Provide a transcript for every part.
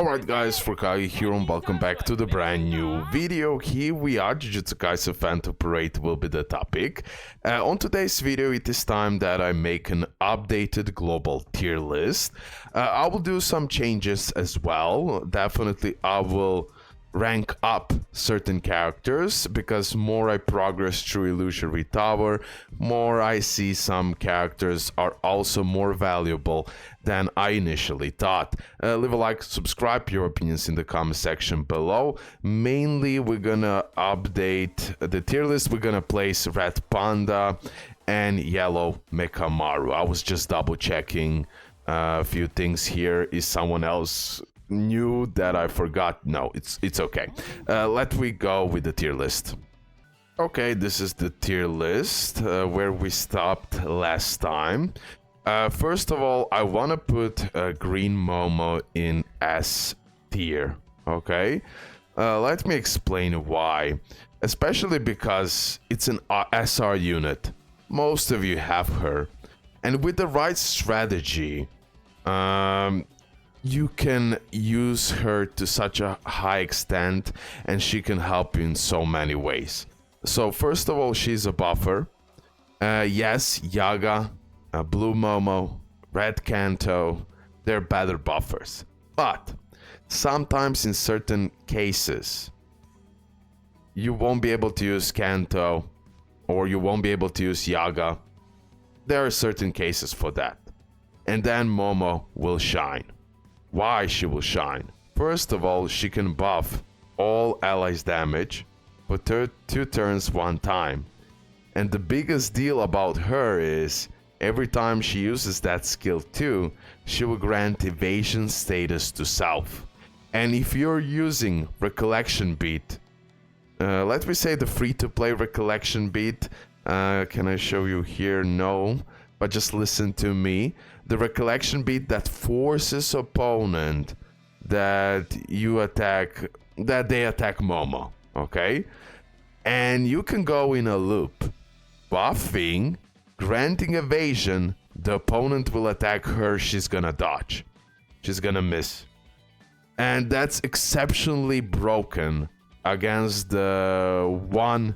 Alright guys, RoKage here and welcome back to the brand new video. Here we are, Jujutsu Kaisen Phantom Parade will be the topic. On today's video it is time that I make an updated global tier list. I will do some changes as well. Definitely I will rank up certain characters because more I progress through Illusory Tower, more I see some characters are also more valuable than I initially thought. Leave a like, subscribe, your opinions in the comment section below. Mainly we're gonna update the tier list. We're gonna place Red Panda and Yellow Mechamaru. I was just double checking a few things here. Is someone else new that I forgot? No, it's okay. Let we go with the tier list. Okay, this is the tier list where we stopped last time. First of all, I want to put Green Momo in S tier, okay? Let me explain why. Especially because it's an SR unit. Most of you have her. And with the right strategy, you can use her to such a high extent and she can help you in so many ways. So first of all, she's a buffer. Yes, Yaga, Blue Momo, Red Kanto, they're better buffers. But sometimes in certain cases, you won't be able to use Kanto or you won't be able to use Yaga. There are certain cases for that. And then Momo will shine. Why she will shine? First of all, she can buff all allies damage for 2 turns 1 time. And the biggest deal about her is every time she uses that skill 2, she will grant evasion status to self. And if you're using Recollection Beat, let me say the free-to-play Recollection Beat, can I show you here? No, but just listen to me. The Recollection Beat that forces opponent that you attack, that they attack Momo, okay? And you can go in a loop, buffing, granting evasion, the opponent will attack her, she's gonna dodge. She's gonna miss. And that's exceptionally broken against the one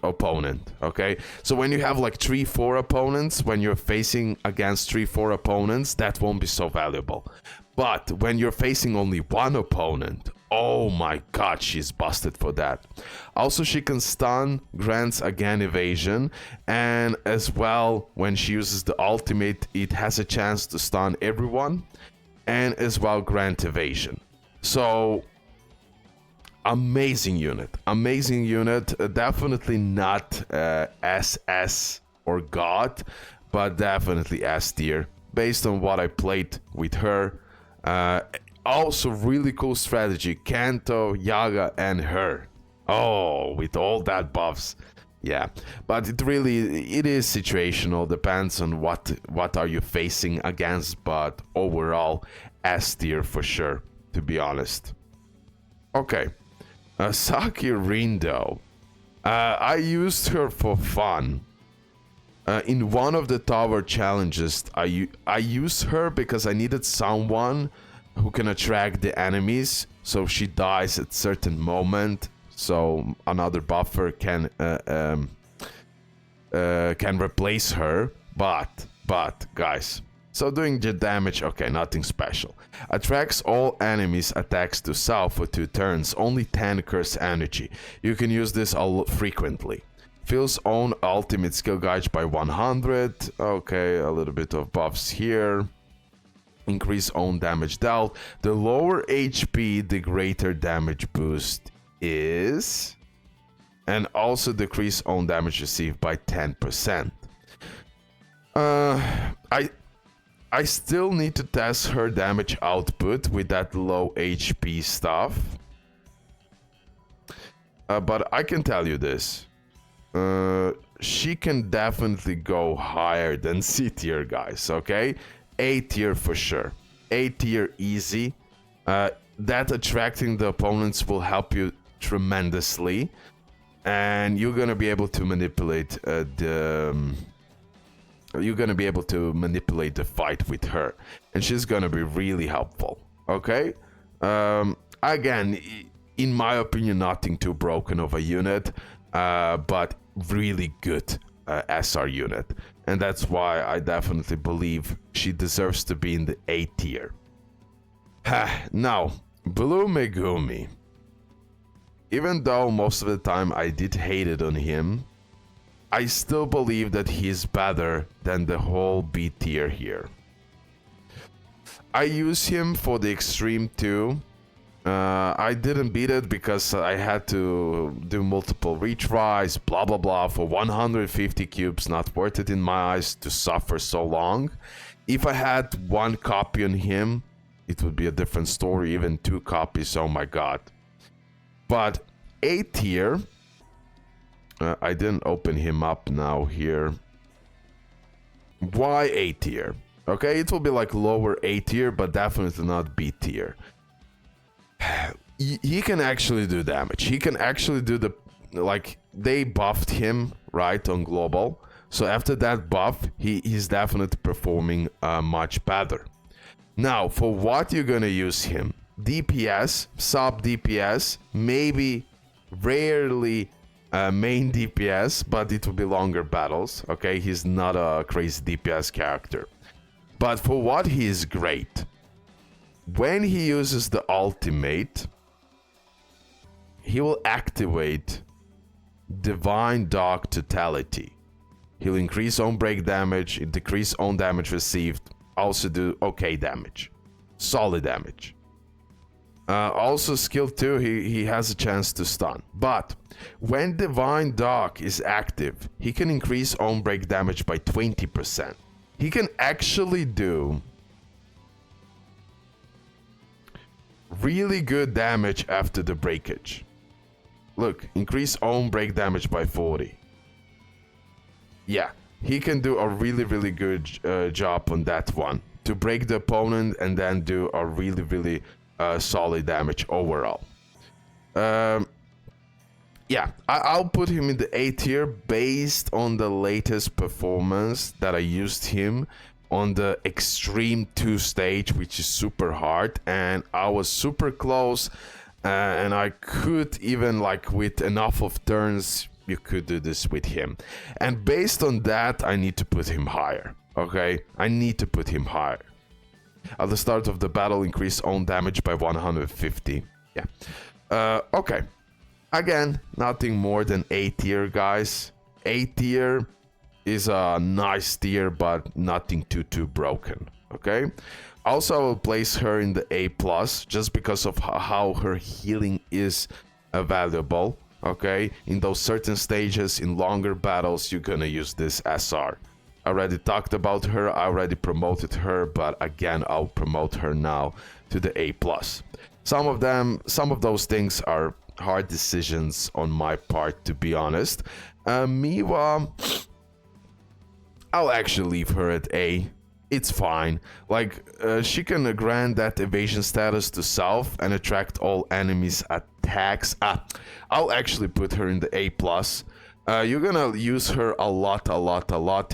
opponent, okay? So when you have like 3-4 opponents, when you're facing against 3-4 opponents, that won't be so valuable. But when you're facing only one opponent, oh my god, she's busted for that. Also, she can stun, grants again evasion, and as well, when she uses the ultimate, it has a chance to stun everyone, and as well grant evasion. So amazing unit, definitely not SS or God, but definitely S tier based on what I played with her. Also really cool strategy, Kanto, Yaga and her. Oh, with all that buffs. Yeah, but it is situational, depends on what are you facing against, but overall S tier for sure, to be honest. Okay. Saki Rindo. I used her for fun. In one of the tower challenges, I used her because I needed someone who can attract the enemies, so she dies at certain moment, so another buffer can replace her. But guys. So doing the damage, okay, nothing special. Attracts all enemies attacks to self for 2 turns, only 10 curse energy. You can use this frequently. Fills own ultimate skill gauge by 100. Okay, a little bit of buffs here. Increase own damage dealt. The lower HP, the greater damage boost is. And also decrease own damage received by 10%. I still need to test her damage output with that low HP stuff. But I can tell you this. She can definitely go higher than C tier, guys, okay? A tier for sure. A tier easy. That attracting the opponents will help you tremendously. And you're gonna be able to manipulate you're gonna be able to manipulate the fight with her, and she's gonna be really helpful. Okay, Again, in my opinion, nothing too broken of a unit, but really good SR unit. And that's why I definitely believe she deserves to be in the A tier. Now, Blue Megumi. Even though most of the time I did hate it on him, I still believe that he's better than the whole B tier here. I use him for the Extreme 2. I didn't beat it because I had to do multiple retries, blah blah blah, for 150 cubes. Not worth it in my eyes to suffer so long. If I had one copy on him, it would be a different story. Even 2 copies, oh my god. But A tier, I didn't open him up now here. Why A tier? Okay, it will be like lower A tier, but definitely not B tier. He can actually do damage. He can actually do the, like, they buffed him, right, on global. So after that buff, he's definitely performing much better. Now, for what you're gonna use him? DPS, sub DPS, maybe rarely main DPS, but it will be longer battles, okay? He's not a crazy DPS character. But for what he is great, when he uses the ultimate, he will activate Divine Dog Totality. He'll increase own break damage, decrease own damage received, also do okay damage, solid damage. Also skill 2, he has a chance to stun. But when Divine Dog is active, he can increase own break damage by 20%. He can actually do really good damage after the breakage. Look, increase own break damage by 40. Yeah, he can do a really good job on that one. To break the opponent and then do a really solid damage overall. Yeah, I'll put him in the A tier based on the latest performance that I used him on the Extreme 2 stage, which is super hard, and I was super close, and I could even, like, with enough of turns, you could do this with him. And based on that, I need to put him higher, okay? I need to put him higher. At the start of the battle, increase own damage by 150. Yeah. Okay. Again, nothing more than A tier, guys. A tier is a nice tier, but nothing too broken. Okay. Also, I will place her in the A+, just because of how her healing is valuable. Okay. In those certain stages, in longer battles, you're gonna use this SR. I already talked about her, I already promoted her, but again, I'll promote her now to the A+. Some of those things are hard decisions on my part, to be honest. Miwa, I'll actually leave her at A. It's fine. Like, she can grant that evasion status to self and attract all enemies' attacks. I'll actually put her in the A+. You're gonna use her a lot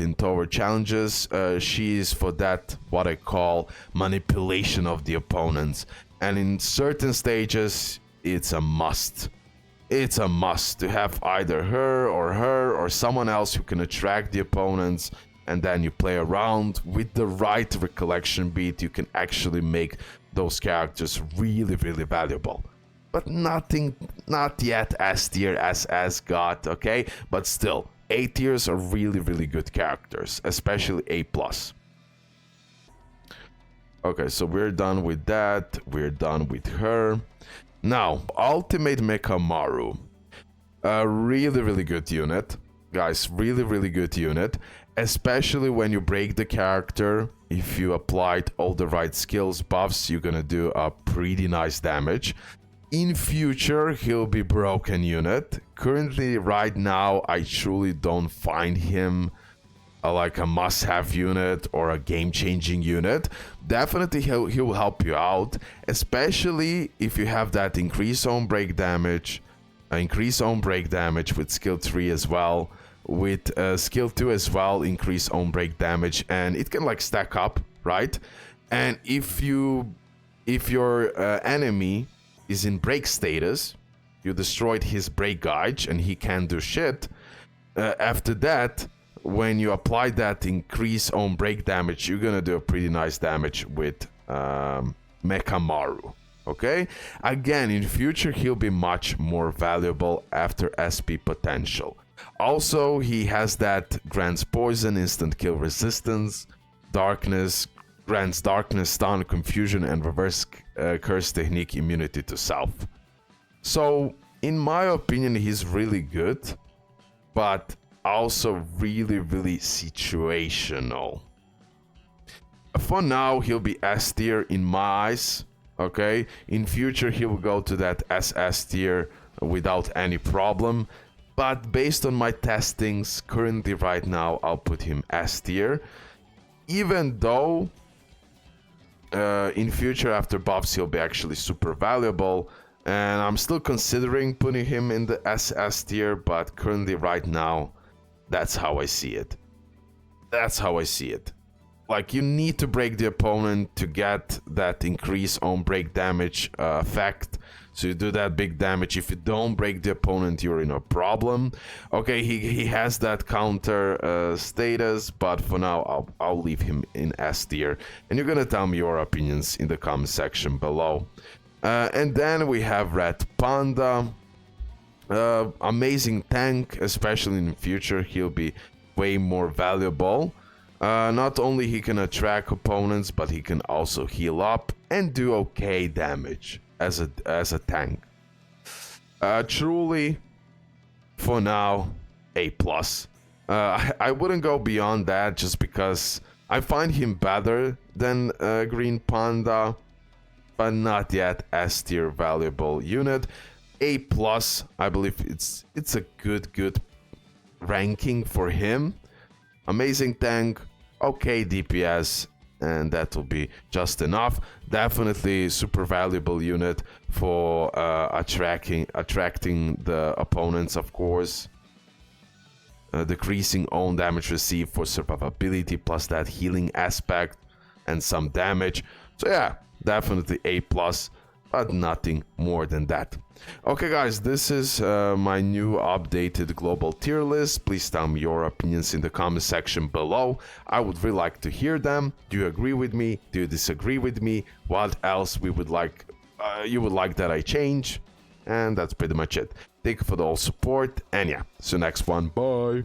in tower challenges. She is for that, what I call, manipulation of the opponents. And in certain stages, it's a must. It's a must to have either her or someone else who can attract the opponents, and then you play around with the right recollection beat. You can actually make those characters really valuable. But not yet S tier as got, okay? But still, A tiers are really good characters, especially A+. Okay, so we're done with that. We're done with her. Now, Ultimate Mechamaru. A really good unit. Guys, really good unit. Especially when you break the character. If you applied all the right skills, buffs, you're gonna do a pretty nice damage. In future, he'll be broken unit. Currently, right now, I truly don't find him like a must-have unit or a game-changing unit. Definitely he will help you out, especially if you have that increase on break damage with skill 3 as well, with skill 2 as well, increase on break damage, and it can like stack up, right? And if you If your enemy is in break status, you destroyed his break gauge and he can't do shit. After that, when you apply that increase on break damage, you're gonna do a pretty nice damage with Mechamaru. Okay? Again, in future, he'll be much more valuable after SP potential. Also, he has that grants poison, instant kill resistance, darkness, grants darkness, stun, confusion, and reverse curse technique immunity to self. So, in my opinion, he's really good, but also really, really situational. For now, he'll be S tier in my eyes. Okay, in future he will go to that SS tier without any problem. But based on my testings currently right now, I'll put him S tier. Even though in future after buffs he'll be actually super valuable. And I'm still considering putting him in the SS tier, but currently right now, that's how I see it. That's how I see it. Like, you need to break the opponent to get that increase on break damage effect. So you do that big damage. If you don't break the opponent, you're in a problem. Okay, he has that counter status, but for now, I'll leave him in S tier. And you're gonna tell me your opinions in the comment section below. And then we have Red Panda. Amazing tank, especially in the future. He'll be way more valuable. Not only he can attract opponents, but he can also heal up and do okay damage as a tank. Truly, for now, A+. I wouldn't go beyond that just because I find him better than Green Panda, but not yet S tier valuable unit. A+, I believe it's a good ranking for him. Amazing tank, okay DPS, and that will be just enough. Definitely super valuable unit for attracting the opponents, of course. Decreasing own damage received for survivability, plus that healing aspect and some damage. So yeah, definitely A+, but nothing more than that. Okay guys, this is my new updated global tier list. Please tell me your opinions in the comment section below. I would really like to hear them. Do you agree with me? Do you disagree with me? What else you would like that I change? And that's pretty much it. Thank you for the all support, and yeah, see you next one. Bye.